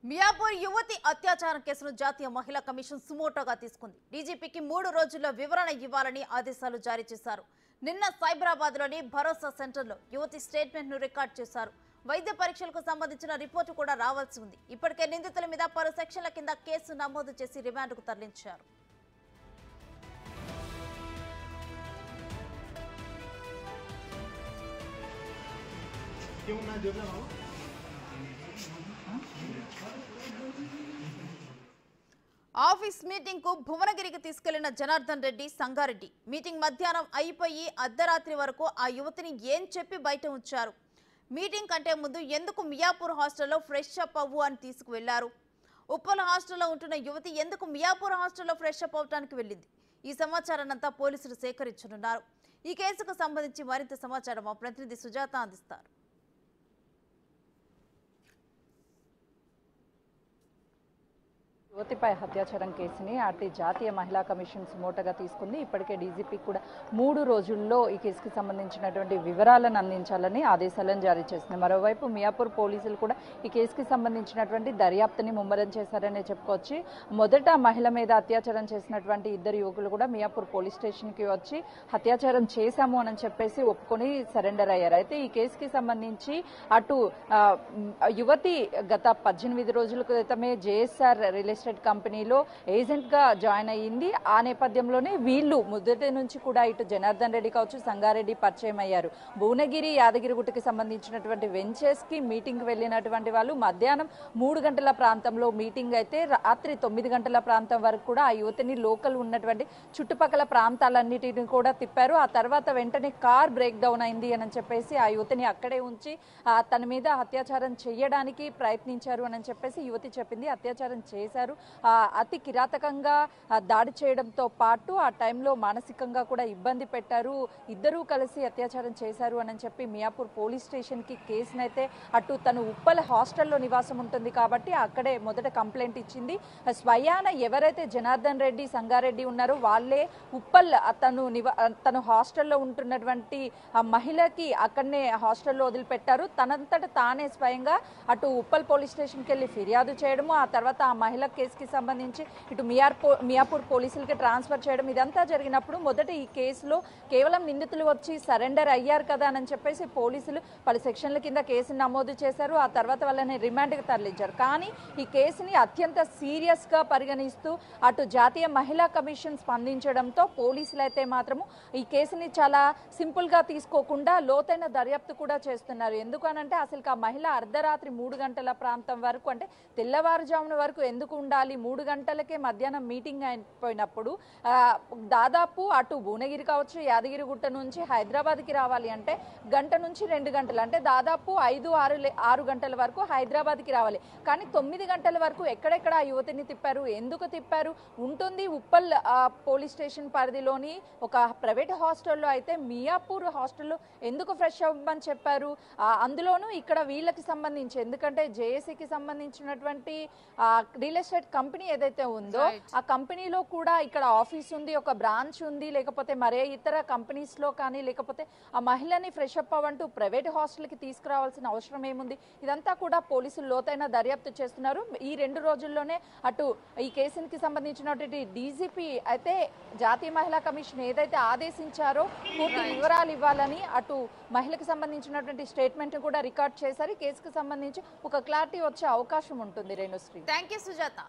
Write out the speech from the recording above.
మియాపూర్ యువతి అత్యాచారం కేసును జాతీయ మహిళా కమిషన్ సుమోటోగా తీసుకుంది. డీజీపీకి 3 రోజుల్లో వివరణ ఇవ్వాలని ఆదేశాలు జారీ చేశారు. నిన్న సైబరాబాద్లోని భరోసా సెంటర్లో యువతి స్టేట్మెంట్ను రికార్డ్ చేశారు. వైద్య పరీక్షలకు సంబంధించిన రిపోర్టు కూడా రావాల్సి ఉంది. ఇప్పటికే నిందితుల మీద పలు సెక్షన్ల కింద కేసు నమోదు చేసి రిమాండ్కు తరలించారు. ఆఫీస్ మీటింగ్ కు భువనగిరికి తీసుకెళ్లిన జనార్దన్ రెడ్డి, సంగారెడ్డి మీటింగ్ మధ్యాహ్నం అయిపోయి అర్ధరాత్రి వరకు ఆ యువతిని ఏం చెప్పి బయట ఉంచారు. మీటింగ్ కంటే ముందు ఎందుకు మియాపూర్ హాస్టల్లో ఫ్రెష్ అప్ అవ్వు అని తీసుకువెళ్లారు. ఉప్పల్ హాస్టల్లో ఉంటున్న యువతి ఎందుకు మియాపూర్ హాస్టల్లో ఫ్రెష్ అప్ అవడానికి వెళ్ళింది. ఈ సమాచారాన్నంతా పోలీసులు సేకరించనున్నారు. ఈ కేసుకు సంబంధించి మరింత సమాచారం మా ప్రతినిధి సుజాత అందిస్తారు. యువతిపై అత్యాచారం కేసుని అటు జాతీయ మహిళా కమిషన్ సుమోటోగా తీసుకుంది. ఇప్పటికే డీజీపీ కూడా 3 రోజుల్లో ఈ కేసుకి సంబంధించినటువంటి వివరాలను అందించాలని ఆదేశాలను జారీ చేసింది. మరోవైపు మియాపూర్ పోలీసులు కూడా ఈ కేసుకి సంబంధించినటువంటి దర్యాప్తుని ముమ్మరం చేశారనే చెప్పుకోవచ్చు. మొదట మహిళ మీద అత్యాచారం చేసినటువంటి 2 యువకులు కూడా మియాపూర్ పోలీస్ స్టేషన్కి వచ్చి అత్యాచారం చేశాము అని చెప్పేసి ఒప్పుకొని సరెండర్ అయ్యారు. అయితే ఈ కేసుకి సంబంధించి అటు యువతి గత 18 రోజుల క్రితమే జేఎస్ఆర్ రియల్ ఎస్టేట్ కంపెనీలో ఏజెంట్ గా జాయిన్ అయ్యింది. ఆ నేపథ్యంలోనే వీళ్ళు మొదటి నుంచి కూడా ఇటు జనార్దన్ రెడ్డి కావచ్చు, సంగారెడ్డి పరిచయం అయ్యారు. భువనగిరి, యాదగిరిగుట్టకి సంబంధించినటువంటి వెంచర్స్ కి మీటింగ్ వెళ్ళినటువంటి వాళ్ళు మధ్యాహ్నం 3 గంటల ప్రాంతంలో మీటింగ్ అయితే రాత్రి 9 గంటల ప్రాంతం వరకు కూడా ఆ యువతిని లోకల్ ఉన్నటువంటి చుట్టుపక్కల ప్రాంతాలన్నిటిని కూడా తిప్పారు. ఆ తర్వాత వెంటనే కార్ బ్రేక్ డౌన్ అయింది అని చెప్పేసి ఆ యువతిని అక్కడే ఉంచి తన మీద అత్యాచారం చేయడానికి ప్రయత్నించారు అని చెప్పేసి యువతి చెప్పింది. అత్యాచారం చేశారు. అతి కిరాతకంగా దాడి చేయడంతో పాటు ఆ టైంలో మానసికంగా కూడా ఇబ్బంది పెట్టారు. ఇద్దరూ కలిసి అత్యాచారం చేశారు అని చెప్పి మియాపూర్ పోలీస్ స్టేషన్కి కేసునైతే అటు తను ఉప్పల్ హాస్టల్లో నివాసం ఉంటుంది కాబట్టి అక్కడే మొదట కంప్లైంట్ ఇచ్చింది. స్వయాన ఎవరైతే జనార్దన్ రెడ్డి, సంగారెడ్డి ఉన్నారో వాళ్ళే ఉప్పల్ తను హాస్టల్లో ఉంటున్నటువంటి ఆ మహిళకి అక్కడనే హాస్టల్లో వదిలిపెట్టారు. తనంతట తానే స్వయంగా అటు ఉప్పల్ పోలీస్ స్టేషన్కి వెళ్ళి ఫిర్యాదు చేయడము, ఆ తర్వాత ఆ మహిళ కేసుకి సంబంధించి ఇటు మియాపూర్ పోలీసులకి ట్రాన్స్ఫర్ చేయడం ఇదంతా జరిగినప్పుడు మొదట ఈ కేసులో కేవలం నిందితులు వచ్చి సరెండర్ అయ్యారు కదా అని చెప్పేసి పోలీసులు పలు సెక్షన్ల కింద కేసును నమోదు చేశారు. ఆ తర్వాత వాళ్ళని రిమాండ్కి తరలించారు. కానీ ఈ కేసుని అత్యంత సీరియస్ గా పరిగణిస్తూ అటు జాతీయ మహిళా కమిషన్ స్పందించడంతో పోలీసులు అయితే మాత్రము ఈ కేసుని చాలా సింపుల్ గా తీసుకోకుండా లోతైన దర్యాప్తు కూడా చేస్తున్నారు. ఎందుకనంటే అసలు ఆ మహిళ అర్ధరాత్రి 3 గంటల ప్రాంతం వరకు అంటే తెల్లవారుజామున వరకు ఎందుకు ఉండాలి, 3 గంటలకే మధ్యాహ్నం మీటింగ్ అయిపోయినప్పుడు దాదాపు అటు భువనగిరి కావచ్చు, యాదగిరిగుట్ట నుంచి హైదరాబాద్కి రావాలి అంటే గంట నుంచి 2 గంటలు అంటే దాదాపు 5-6 గంటల వరకు హైదరాబాద్కి రావాలి. కానీ 9 గంటల వరకు ఎక్కడెక్కడ ఆ యువతిని తిప్పారు, ఎందుకు తిప్పారు ఉంటుంది ఉప్పల్ పోలీస్ స్టేషన్ పరిధిలోని ఒక ప్రైవేట్ హాస్టల్లో. అయితే మియాపూర్ హాస్టల్లో ఎందుకు ఫ్రెష్ అవ్వమని చెప్పారు. అందులోనూ ఇక్కడ వీళ్ళకి సంబంధించి ఎందుకంటే జేఏసీకి సంబంధించినటువంటి రియల్ ఎస్టేట్ కంపెనీ ఏదైతే ఉందో ఆ కంపెనీలో కూడా ఇక్కడ ఆఫీస్ ఉంది, ఒక బ్రాంచ్ ఉంది, లేకపోతే మరే ఇతర కంపెనీస్ లో కానీ లేకపోతే ఆ మహిళని ఫ్రెష్ అప్ అవ్వంటూ ప్రైవేట్ హాస్టల్కి తీసుకురావాల్సిన అవసరం ఏముంది. ఇదంతా కూడా పోలీసులు లోతైన దర్యాప్తు చేస్తున్నారు. ఈ 2 రోజుల్లోనే అటు ఈ కేసుకి సంబంధించినటువంటి డీజీపీ అయితే జాతీయ మహిళా కమిషన్ ఏదైతే ఆదేశించారో పూర్తి వివరాలు ఇవ్వాలని అటు మహిళకు సంబంధించినటువంటి స్టేట్మెంట్ కూడా రికార్డ్ చేశారు. ఈ కేసుకు సంబంధించి ఒక క్లారిటీ వచ్చే అవకాశం ఉంటుంది. Renusri, thank you Sujatha.